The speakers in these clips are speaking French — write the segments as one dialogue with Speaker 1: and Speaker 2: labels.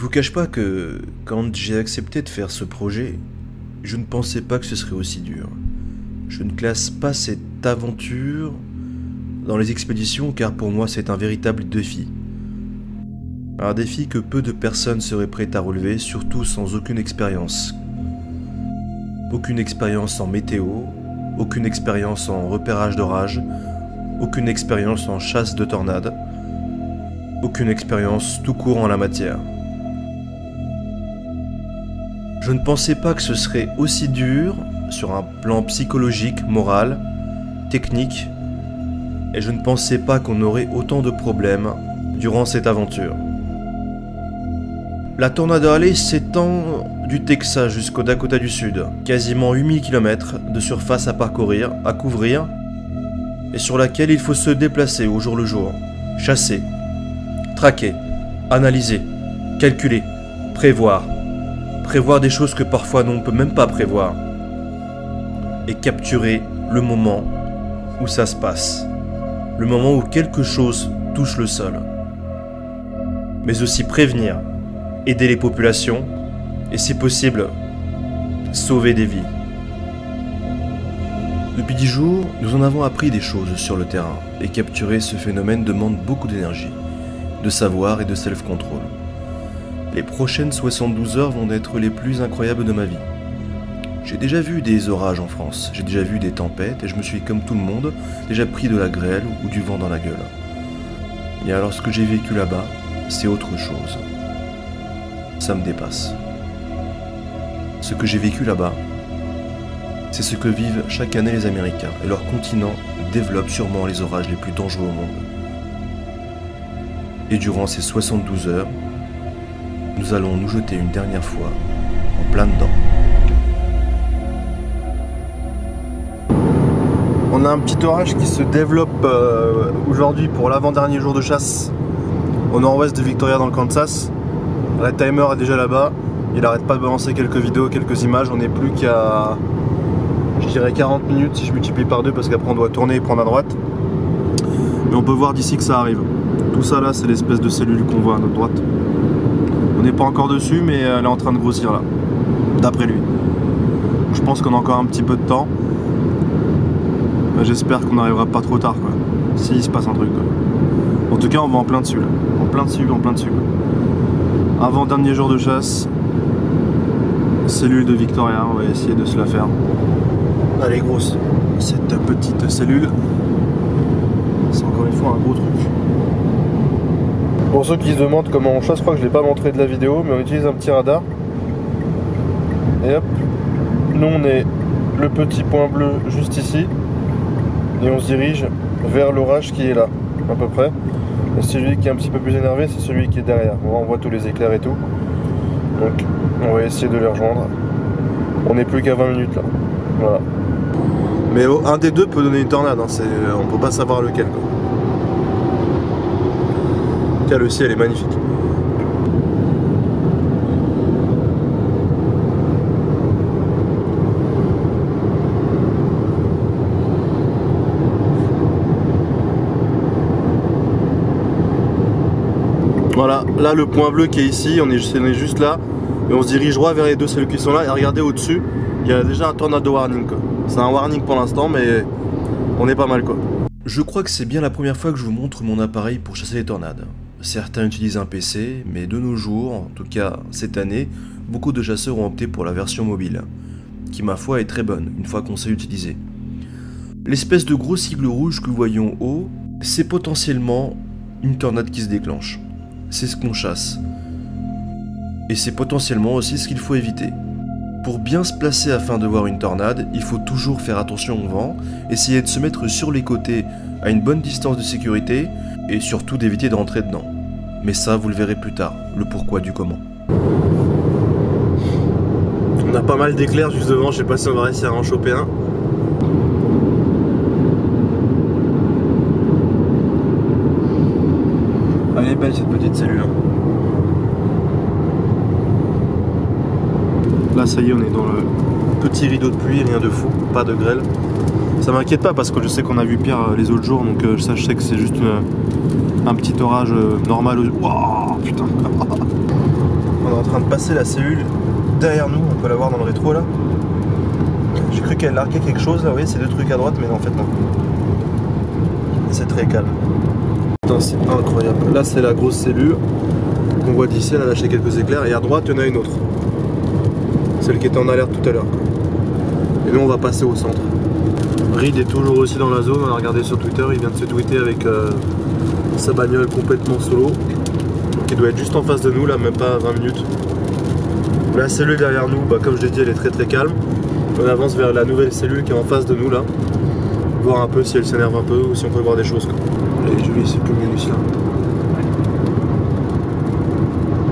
Speaker 1: vous cache pas que quand j'ai accepté de faire ce projet, je ne pensais pas que ce serait aussi dur. Je ne classe pas cette aventure dans les expéditions car pour moi c'est un véritable défi. Un défi que peu de personnes seraient prêtes à relever, surtout sans aucune expérience. Aucune expérience en météo, aucune expérience en repérage d'orage, aucune expérience en chasse de tornades, aucune expérience tout court en la matière. Je ne pensais pas que ce serait aussi dur sur un plan psychologique, moral, technique, et je ne pensais pas qu'on aurait autant de problèmes durant cette aventure. La Tornado Alley s'étend du Texas jusqu'au Dakota du Sud, quasiment 8000 km de surface à parcourir, à couvrir, et sur laquelle il faut se déplacer au jour le jour, chasser, traquer, analyser, calculer, prévoir des choses que parfois on ne peut même pas prévoir, et capturer le moment où ça se passe, le moment où quelque chose touche le sol, mais aussi prévenir, aider les populations et si possible, sauver des vies. Depuis 10 jours, nous en avons appris des choses sur le terrain et capturer ce phénomène demande beaucoup d'énergie, de savoir et de self-control. Les prochaines 72 heures vont être les plus incroyables de ma vie. J'ai déjà vu des orages en France, j'ai déjà vu des tempêtes et je me suis, comme tout le monde, déjà pris de la grêle ou du vent dans la gueule. Et alors ce que j'ai vécu là-bas, c'est autre chose. Ça me dépasse. Ce que j'ai vécu là-bas, c'est ce que vivent chaque année les Américains, et leur continent développe sûrement les orages les plus dangereux au monde. Et durant ces 72 heures, nous allons nous jeter une dernière fois en plein dedans. On a un petit orage qui se développe aujourd'hui pour l'avant-dernier jour de chasse au nord-ouest de Victoria dans le Kansas. Red Timer est déjà là-bas, il arrête pas de balancer quelques vidéos, quelques images, on n'est plus qu'à, je dirais 40 minutes si je multiplie par 2 parce qu'après on doit tourner et prendre à droite. Mais on peut voir d'ici que ça arrive. Tout ça là c'est l'espèce de cellule qu'on voit à notre droite. On n'est pas encore dessus mais elle est en train de grossir là, d'après lui. Je pense qu'on a encore un petit peu de temps. J'espère qu'on n'arrivera pas trop tard quoi, s'il se passe un truc quoi. En tout cas on va en plein dessus là, en plein dessus quoi. Avant dernier jour de chasse, cellule de Victoria, on va essayer de se la faire. Elle est grosse, cette petite cellule, c'est encore une fois un gros truc. Pour ceux qui se demandent comment on chasse, je crois que je ne l'ai pas montré de la vidéo, mais on utilise un petit radar. Et hop, nous on est le petit point bleu juste ici, et on se dirige vers l'orage qui est là, à peu près. Et celui qui est un petit peu plus énervé, c'est celui qui est derrière. On voit tous les éclairs et tout. Donc on va essayer de les rejoindre. On n'est plus qu'à 20 minutes là. Voilà. Mais un des deux peut donner une tornade, hein. On peut pas savoir lequel quoi. Tiens, le ciel est magnifique. Voilà, là le point bleu qui est ici, on est juste là, et on se dirige droit vers les deux cellules qui sont là, et regardez au-dessus, il y a déjà un tornado warning quoi. C'est un warning pour l'instant, mais on est pas mal quoi. Je crois que c'est bien la première fois que je vous montre mon appareil pour chasser les tornades. Certains utilisent un PC, mais de nos jours, en tout cas cette année, beaucoup de chasseurs ont opté pour la version mobile, qui ma foi est très bonne, une fois qu'on sait l'utiliser. L'espèce de gros sigle rouge que nous voyons en haut, c'est potentiellement une tornade qui se déclenche. C'est ce qu'on chasse. Et c'est potentiellement aussi ce qu'il faut éviter. Pour bien se placer afin de voir une tornade, il faut toujours faire attention au vent, essayer de se mettre sur les côtés à une bonne distance de sécurité, et surtout d'éviter de rentrer dedans. Mais ça, vous le verrez plus tard, le pourquoi du comment. On a pas mal d'éclairs juste devant, je sais pas si on va réussir à en choper un. Elle est belle cette petite cellule. Là ça y est, on est dans le petit rideau de pluie, rien de fou, pas de grêle. Ça m'inquiète pas parce que je sais qu'on a vu pire les autres jours, donc ça je sais que c'est juste un petit orage normal. Wow, putain. On est en train de passer la cellule derrière nous, on peut la voir dans le rétro là. J'ai cru qu'elle larguait quelque chose là, vous voyez, c'est deux trucs à droite, mais non, en fait non. C'est très calme. Putain, c'est incroyable. Là, c'est la grosse cellule qu'on voit d'ici, elle a lâché quelques éclairs, et à droite, il y en a une autre. Celle qui était en alerte tout à l'heure. Et nous, on va passer au centre. Reed est toujours aussi dans la zone, on a regardé sur Twitter, il vient de se tweeter avec sa bagnole complètement solo. Donc il doit être juste en face de nous, là, même pas 20 minutes. La cellule derrière nous, bah, comme je l'ai dit, elle est très très calme. On avance vers la nouvelle cellule qui est en face de nous là. Voir un peu si elle s'énerve un peu ou si on peut voir des choses. Elle est jolie cette communauté là.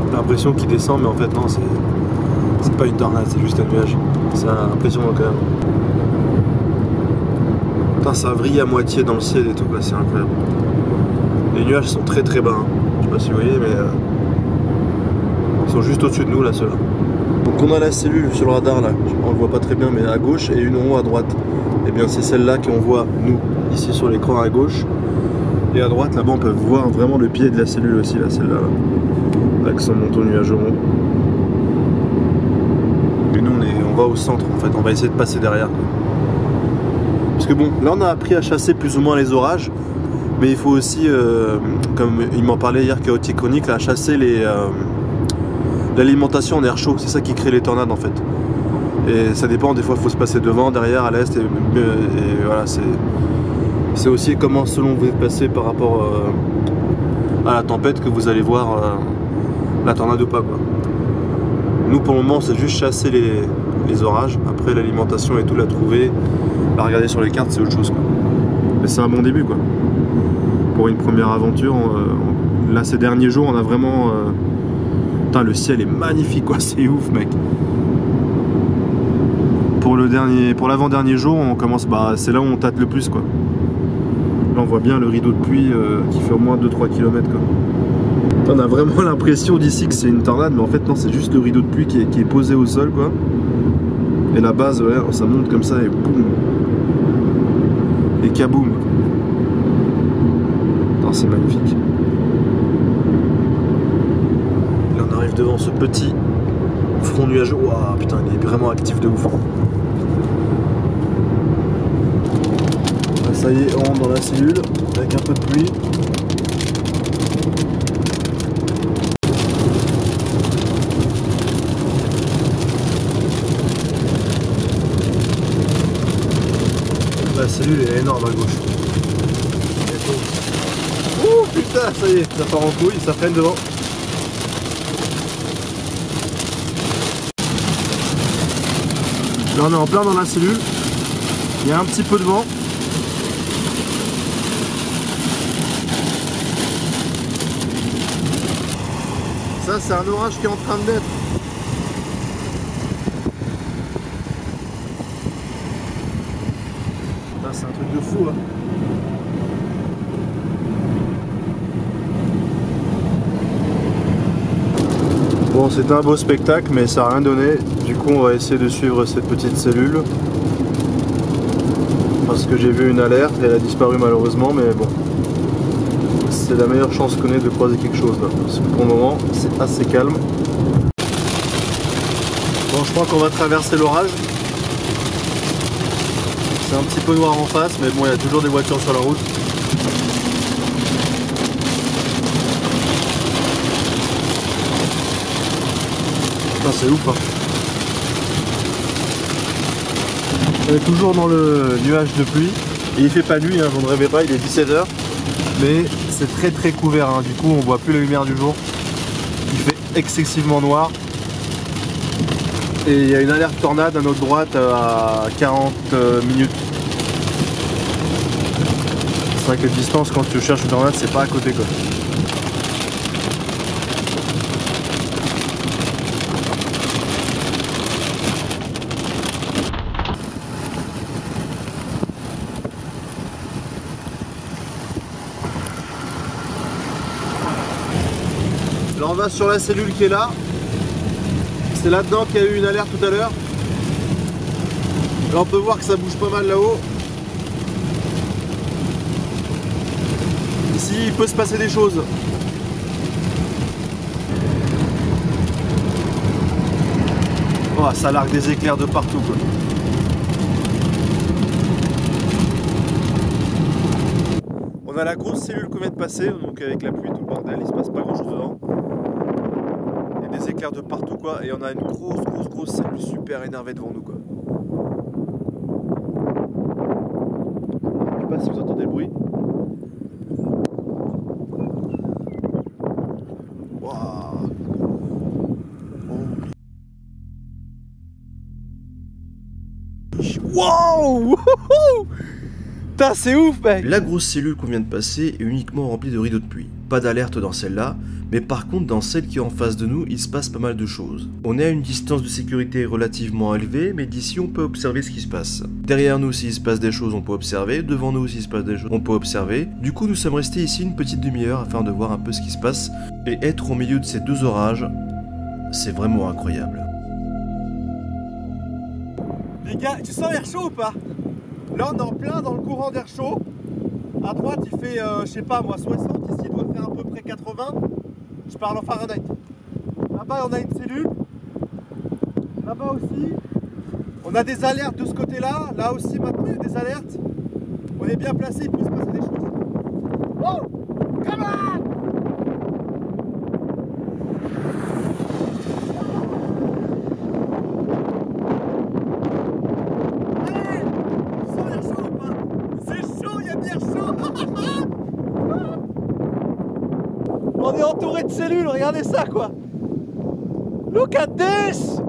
Speaker 1: J'ai l'impression qu'il descend, mais en fait non, c'est pas une tornade, c'est juste un nuage. C'est impressionnant quand même. Putain, ça vrille à moitié dans le ciel et tout, c'est incroyable. Les nuages sont très très bas, hein. Je sais pas si vous voyez, mais ils sont juste au-dessus de nous là, ceux-là. Donc on a la cellule sur le radar là, on le voit pas très bien, mais à gauche, et une en haut à droite. Et bien c'est celle-là qu'on voit nous ici sur l'écran à gauche, et à droite là-bas on peut voir vraiment le pied de la cellule aussi, là, celle-là, là, avec son manteau nuageux. Et nous on va au centre en fait, on va essayer de passer derrière. Parce que bon, là on a appris à chasser plus ou moins les orages, mais il faut aussi, comme il m'en parlait hier Chaotic Chronique, là, chasser l'alimentation en air chaud, c'est ça qui crée les tornades en fait. Et ça dépend, des fois il faut se passer devant, derrière, à l'est, et voilà, c'est aussi comment selon vous êtes passé par rapport à la tempête que vous allez voir la tornade ou pas, quoi. Nous pour le moment c'est juste chasser les orages, après l'alimentation et tout, la trouver, la regarder sur les cartes c'est autre chose, quoi. Mais c'est un bon début quoi. Pour une première aventure, là ces derniers jours on a vraiment... Putain, le ciel est magnifique quoi, c'est ouf mec. Pour l'avant-dernier jour, on commence, bah c'est là où on tâte le plus quoi. Là on voit bien le rideau de pluie qui fait au moins 2-3 km quoi. On a vraiment l'impression d'ici que c'est une tornade, mais en fait non, c'est juste le rideau de pluie qui est posé au sol quoi. Et la base, ouais, ça monte comme ça et boum. Et kaboum. C'est magnifique. Là on arrive devant ce petit front nuageux. Waouh, putain, il est vraiment actif de ouf. Là, ça y est, on rentre dans la cellule avec un peu de pluie. La cellule est énorme à gauche. Ouh putain, ça y est, ça part en couille, ça freine devant. Là on est en plein dans la cellule, il y a un petit peu de vent. Ça c'est un orage qui est en train de naître. C'est un truc de fou hein. Bon, c'était un beau spectacle, mais ça n'a rien donné. Du coup, on va essayer de suivre cette petite cellule. Parce que j'ai vu une alerte, elle a disparu malheureusement, mais bon. C'est la meilleure chance qu'on ait de croiser quelque chose là. Parce que pour le moment, c'est assez calme. Bon, je crois qu'on va traverser l'orage. C'est un petit peu noir en face, mais bon, il y a toujours des voitures sur la route. C'est ouf hein. On est toujours dans le nuage de pluie et il fait pas nuit, hein, vous ne rêvez pas, il est 17 h, mais c'est très très couvert hein. Du coup on voit plus la lumière du jour, il fait excessivement noir et il y a une alerte tornade à notre droite à 40 minutes. C'est vrai que la distance quand tu cherches une tornade c'est pas à côté quoi. Là on va sur la cellule qui est là. C'est là-dedans qu'il y a eu une alerte tout à l'heure. Là on peut voir que ça bouge pas mal là-haut. Ici il peut se passer des choses. Oh, ça largue des éclairs de partout quoi. On a la grosse cellule qu'on vient de passer, donc avec la pluie tout le bordel, il se passe pas grand chose dedans. Il y a des éclairs de partout quoi, et on a une grosse cellule super énervée devant nous quoi. Je sais pas si vous entendez le bruit. Wow! Putain, c'est ouf, mec! La grosse cellule qu'on vient de passer est uniquement remplie de rideaux de pluie. Pas d'alerte dans celle-là, mais par contre, dans celle qui est en face de nous, il se passe pas mal de choses. On est à une distance de sécurité relativement élevée, mais d'ici, on peut observer ce qui se passe. Derrière nous, s'il se passe des choses, on peut observer. Devant nous, s'il se passe des choses, on peut observer. Du coup, nous sommes restés ici une petite demi-heure afin de voir un peu ce qui se passe. Et être au milieu de ces deux orages, c'est vraiment incroyable. Les gars, tu sens l'air chaud ou pas? Là on est en plein dans le courant d'air chaud. À droite il fait, je sais pas moi, 60, ici il doit faire à peu près 80. Je parle en Fahrenheit. Là-bas on a une cellule. Là-bas aussi. On a des alertes de ce côté-là. Là aussi maintenant il y a des alertes. On est bien placé, il peut se passer des choses. Oh! Come on! On est entouré de cellules, regardez ça quoi. Look at this.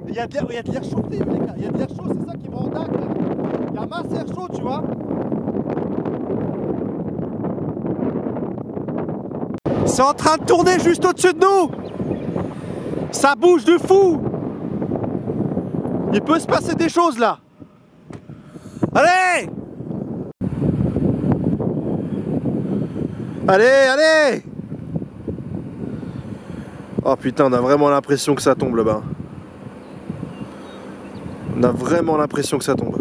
Speaker 1: Il y a de l'air chaud, les gars. Il y a de l'air chaud, c'est ça qui me rend dingue. Il y a masse air chaud, tu vois. C'est en train de tourner juste au-dessus de nous. Ça bouge de fou. Il peut se passer des choses là. Allez! Allez, allez! Oh putain, on a vraiment l'impression que ça tombe là-bas. On a vraiment l'impression que ça tombe.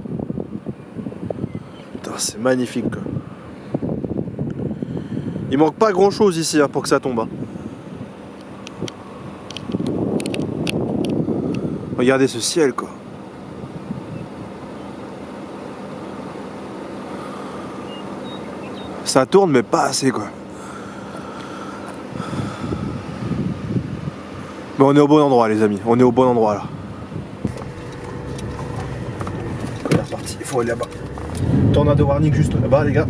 Speaker 1: Putain, c'est magnifique quoi. Il manque pas grand chose ici hein, pour que ça tombe. Hein. Regardez ce ciel quoi. Ça tourne mais pas assez quoi. Mais on est au bon endroit les amis, on est au bon endroit là. C'est reparti, il faut aller là-bas. Tornado warning juste là-bas les gars.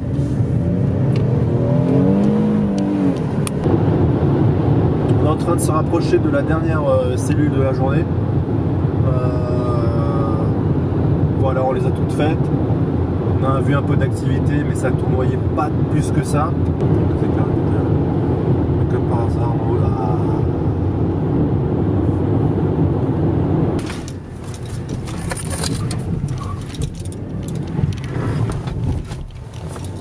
Speaker 1: On est en train de se rapprocher de la dernière cellule de la journée. Voilà, on les a toutes faites. On a vu un peu d'activité, mais ça ne tournoyait pas plus que ça. Comme par hasard,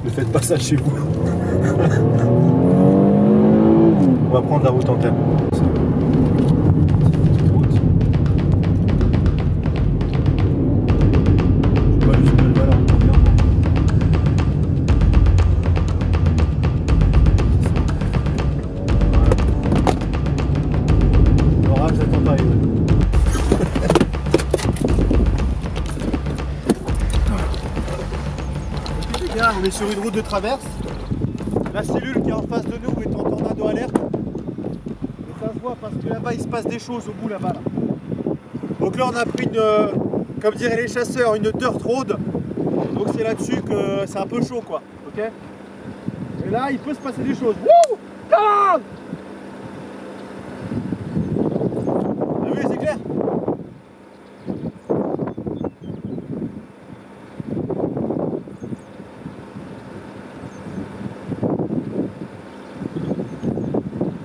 Speaker 1: ne faites pas ça chez vous. On va prendre la route en terre. On est sur une route de traverse. La cellule qui est en face de nous est en tornado alerte. Et ça se voit parce que là-bas il se passe des choses au bout là-bas. Là. Donc là on a pris une, comme diraient les chasseurs, une dirt road. Donc c'est là-dessus que c'est un peu chaud quoi. Ok. Et là il peut se passer des choses. Wouh! Come on! T'as vu les éclairs?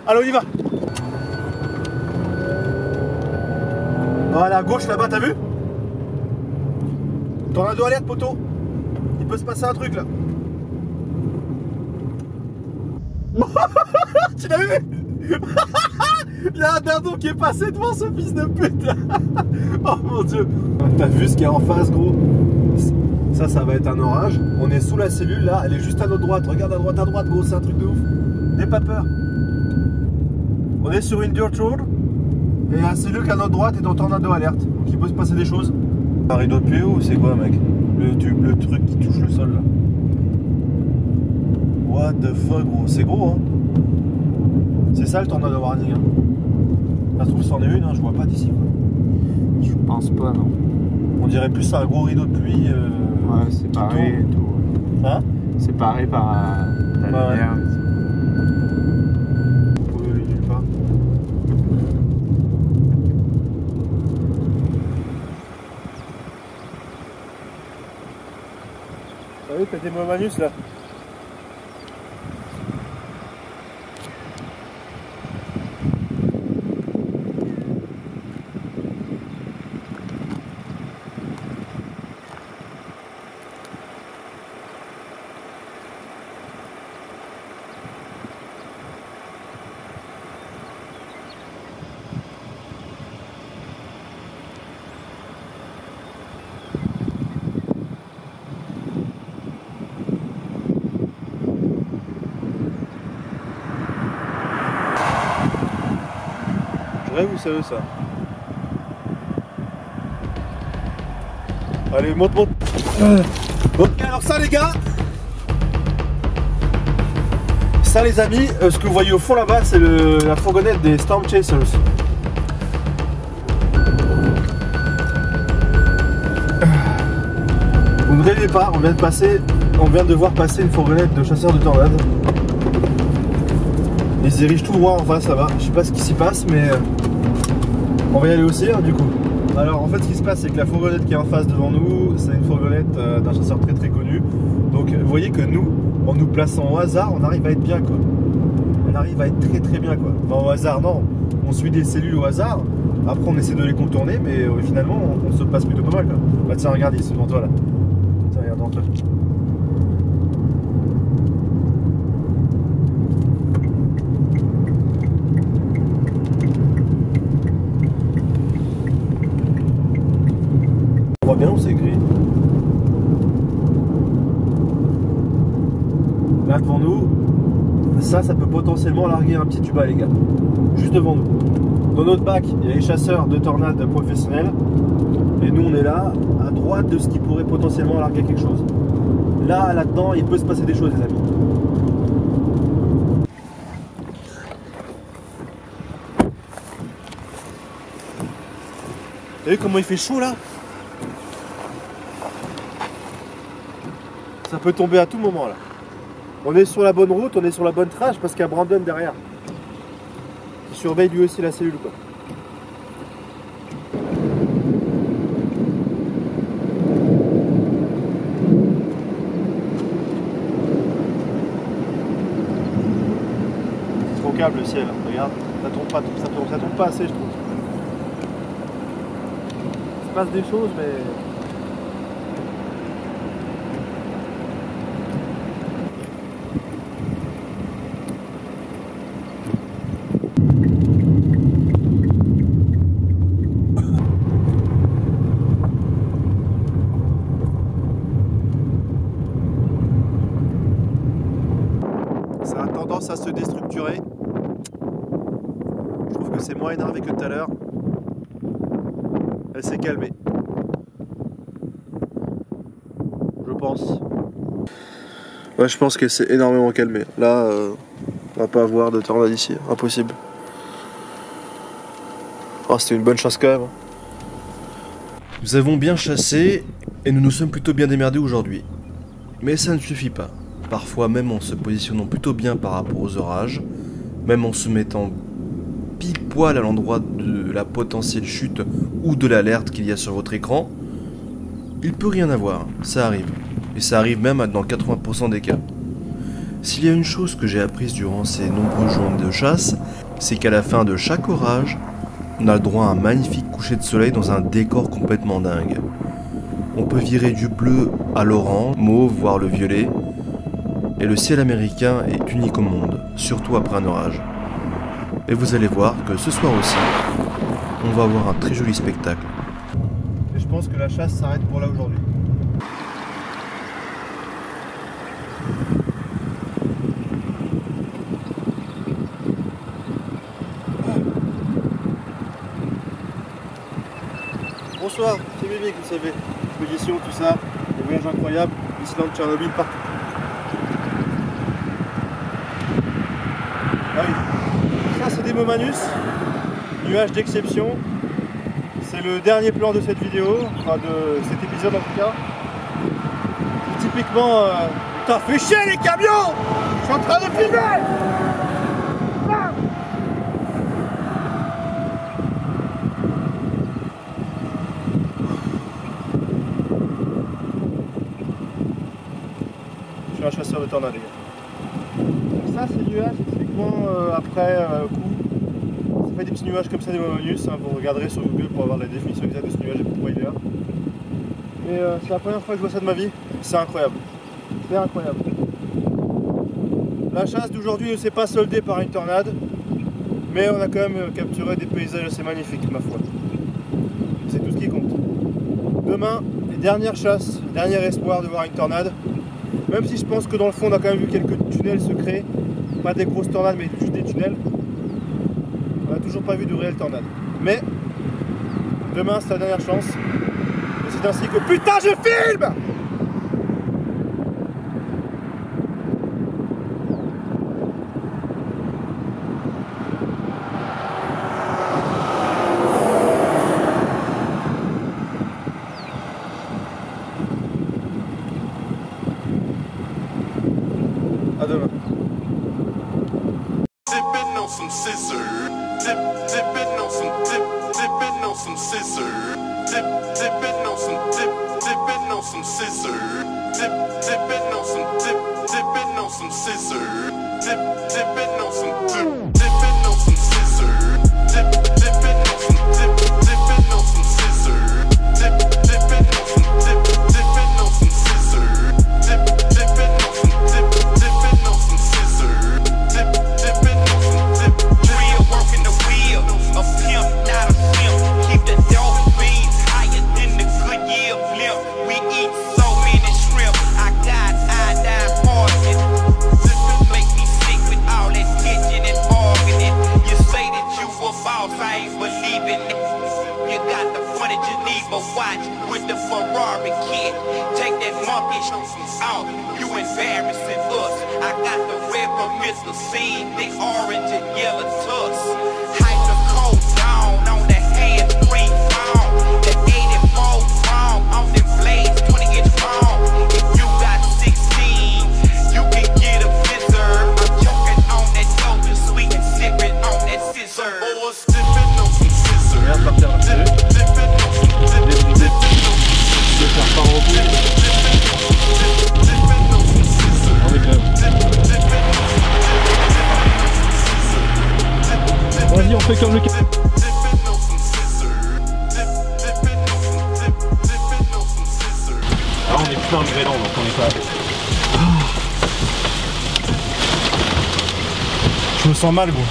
Speaker 1: Allez, on y va. Voilà, à gauche là-bas, t'as vu? Tornado alerte, poteau. Il peut se passer un truc là. Tu l'as vu? Il y a un dindon qui est passé devant ce fils de pute. Oh mon dieu. T'as vu ce qu'il y a en face, gros? Ça va être un orage. On est sous la cellule là, elle est juste à notre droite. Regarde à droite, gros, c'est un truc de ouf. N'aie pas peur. On est sur une dirt road. Et c'est celui qui à notre droite est en tornado alerte. Donc il peut se passer des choses. Un rideau de pluie ou c'est quoi mec? Le truc qui touche le sol là. What the fuck gros, c'est gros hein. C'est ça le tornado warning hein. Ça se trouve c'en est une hein, je vois pas d'ici quoi.
Speaker 2: Je pense pas non.
Speaker 1: On dirait plus un gros rideau de pluie.
Speaker 2: Ouais, séparé et tout.
Speaker 1: Hein?
Speaker 2: Séparé par la lumière.
Speaker 1: Nulle part. Ah oui, t'as tes mains manus là. Je rêve ou c'est eux ça? Allez, monte. Ok, alors ça les gars. Ça les amis, ce que vous voyez au fond là-bas, c'est la fourgonnette des Storm Chasers. Vous ne rêvez pas, on vient de voir passer une fourgonnette de chasseurs de tornades. Ils se dirigent tout droit en face là-bas. Je sais pas ce qui s'y passe, mais on va y aller aussi hein, du coup. Alors en fait ce qui se passe c'est que la fourgonnette qui est en face devant nous, c'est une fourgonnette d'un chasseur très très connu. Donc vous voyez que nous, en nous plaçant au hasard, on arrive à être bien quoi. On arrive à être très très bien quoi. Enfin au hasard non, on suit des cellules au hasard. Après on essaie de les contourner, mais finalement on se passe plutôt pas mal quoi. Bah tiens regarde, ils sont devant toi là. Tiens regarde devant toi. On voit bien où c'est écrit. Là devant nous, ça peut potentiellement larguer un petit tuba les gars. Juste devant nous. Dans notre bac, il y a les chasseurs de tornades professionnels. Et nous on est là, à droite de ce qui pourrait potentiellement larguer quelque chose. Là-dedans, il peut se passer des choses les amis. Vous voyez comment il fait chaud là? Ça peut tomber à tout moment là. On est sur la bonne route, on est sur la bonne trace parce qu'il y a Brandon derrière. Il surveille lui aussi la cellule quoi. C'est trop câble le ciel, regarde. Ça tombe pas assez je trouve. Il se passe des choses mais... Ça a tendance à se déstructurer. Je trouve que c'est moins énervé que tout à l'heure. Elle s'est calmée. Je pense. Ouais, je pense qu'elle s'est énormément calmée. Là, on va pas avoir de tornade ici. Impossible. Oh, c'était une bonne chasse quand même. Nous avons bien chassé et nous nous sommes plutôt bien démerdés aujourd'hui. Mais ça ne suffit pas. Parfois, même en se positionnant plutôt bien par rapport aux orages, même en se mettant pile poil à l'endroit de la potentielle chute ou de l'alerte qu'il y a sur votre écran, il peut rien avoir, ça arrive. Et ça arrive même dans 80% des cas. S'il y a une chose que j'ai apprise durant ces nombreux jours de chasse, c'est qu'à la fin de chaque orage, on a le droit à un magnifique coucher de soleil dans un décor complètement dingue. On peut virer du bleu à l'orange, mauve, voire le violet, et le ciel américain est unique au monde, surtout après un orage. Et vous allez voir que ce soir aussi, on va avoir un très joli spectacle. Et je pense que la chasse s'arrête pour là aujourd'hui. bonsoir, c'est Bibi, vous savez. Expédition, tout ça, des voyages incroyables, Islande, Tchernobyl, partout. Ah oui. Ça c'est des Momanus, nuages d'exception. C'est le dernier plan de cette vidéo, enfin de cet épisode en tout cas. Typiquement, putain, fais chier les camions! Je suis en train de filmer! Ah, je suis un chasseur de tornades, les gars. Donc ça, c'est le nuage, typiquement après coup. Ça fait des petits nuages comme ça, des Momanus. Hein, vous regarderez sur Google pour avoir la définition exacte de ce nuage et pourquoi il est là. Mais c'est la première fois que je vois ça de ma vie. C'est incroyable. C'est incroyable. La chasse d'aujourd'hui ne s'est pas soldée par une tornade, mais on a quand même capturé des paysages assez magnifiques, ma foi. C'est tout ce qui compte. Demain, les dernières chasses, dernier espoir de voir une tornade. Même si je pense que dans le fond, on a quand même vu quelques tunnels se créer. Pas des grosses tornades, mais juste des tunnels. On n'a toujours pas vu de réelles tornades. Mais, demain, c'est la dernière chance. Et c'est ainsi que... Putain, je filme! À demain.
Speaker 3: Dipping on some scissor, dipping on some dipping on some scissor, dipping on some dipping on some scissor, dipping on some dipping on some scissor, dipping on some dipping on some scissor, dipping on some dipping on some scissor, dipping on some dipping on some scissor, dipping on some dipping on some scissor, dipping on some real working the wheel, a pimp not a simp, keep the dope beans higher than the Goodyear blimp. We eat so many shrimp, I got iodine poison. Make me sick with all that kitchen and bargaining. You say that you a boss, I ain't believing it. You got the front of Geneva watch with the Ferrari kit. Take that monkey out, you embarrassing us. I got the red permissive seed, the orange and yellow tufts. Hydrocodone down on the hand-free phone. The 84 chrome on them blades, 20-inch phone. If you got 16, you can get a scissor. I'm choking on that doja sweet and sipping on that scissor. Or sipping on some scissor.
Speaker 1: Regarde par terre là-dessus. Je vais faire par en bout. On est quand même. Vas-y, on fait comme le...
Speaker 4: Là on est plein de grêlons donc on est pas...
Speaker 1: Je me sens mal, gros.